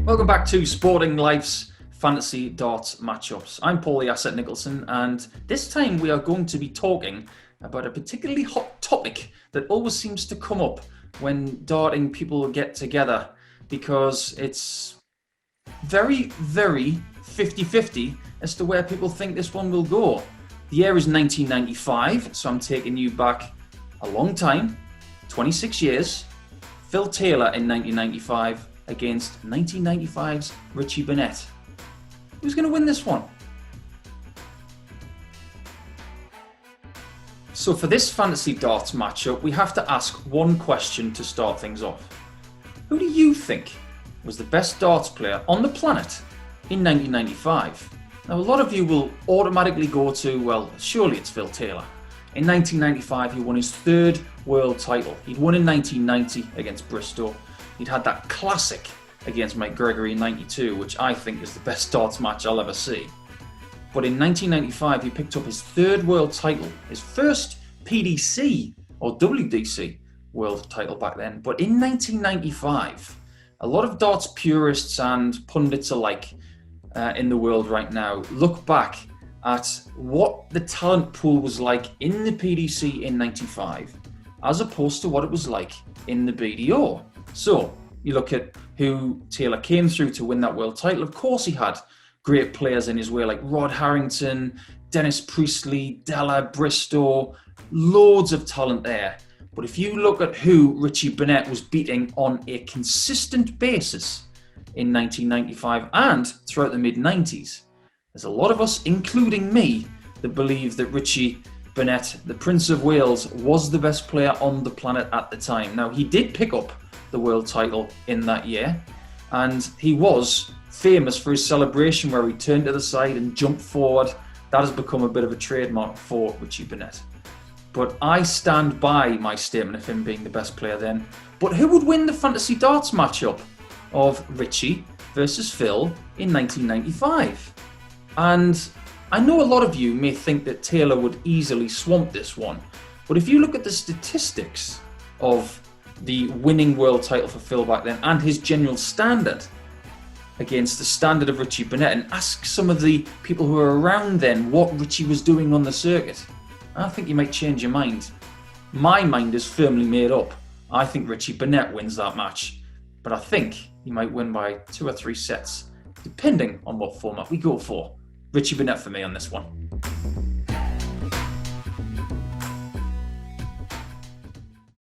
Welcome back to Sporting Life's Fantasy Darts Matchups. I'm Paul the Asset Nicholson, and this time we are going to be talking about a particularly hot topic that always seems to come up when darting people get together, because it's very, very 50-50 as to where people think this one will go. The year is 1995, so I'm taking you back a long time, 26 years. Phil Taylor in 1995 against 1995's Richie Burnett. Who's going to win this one? So for this fantasy darts matchup, we have to ask one question to start things off. Who do you think was the best darts player on the planet in 1995? Now, a lot of you will automatically go to, well, surely it's Phil Taylor. In 1995, he won his third world title. He'd won in 1990 against Bristow. He'd had that classic against Mike Gregory in 92, which I think is the best darts match I'll ever see. But in 1995, he picked up his third world title, his first PDC or WDC world title back then. But in 1995, a lot of darts purists and pundits alike in the world right now look back at what the talent pool was like in the PDC in 95, as opposed to what it was like in the BDO. So you look at who Taylor came through to win that world title. Of course, he had great players in his way like Rod Harrington, Dennis Priestley, Della, Bristow, loads of talent there. But if you look at who Richie Burnett was beating on a consistent basis in 1995 and throughout the mid-90s, there's a lot of us, including me, that believe that Richie Burnett, the Prince of Wales, was the best player on the planet at the time. Now, he did pick up the world title in that year, and he was famous for his celebration where he turned to the side and jumped forward. That has become a bit of a trademark for Richie Burnett. But I stand by my statement of him being the best player then. But who would win the fantasy darts matchup of Richie versus Phil in 1995? And I know a lot of you may think that Taylor would easily swamp this one, but if you look at the statistics of the winning world title for Phil back then and his general standard against the standard of Richie Burnett, and ask some of the people who were around then what Richie was doing on the circuit, I think you might change your mind. My mind is firmly made up. I think Richie Burnett wins that match, but I think he might win by 2 or 3 sets, depending on what format we go for. Richie Burnett for me on this one.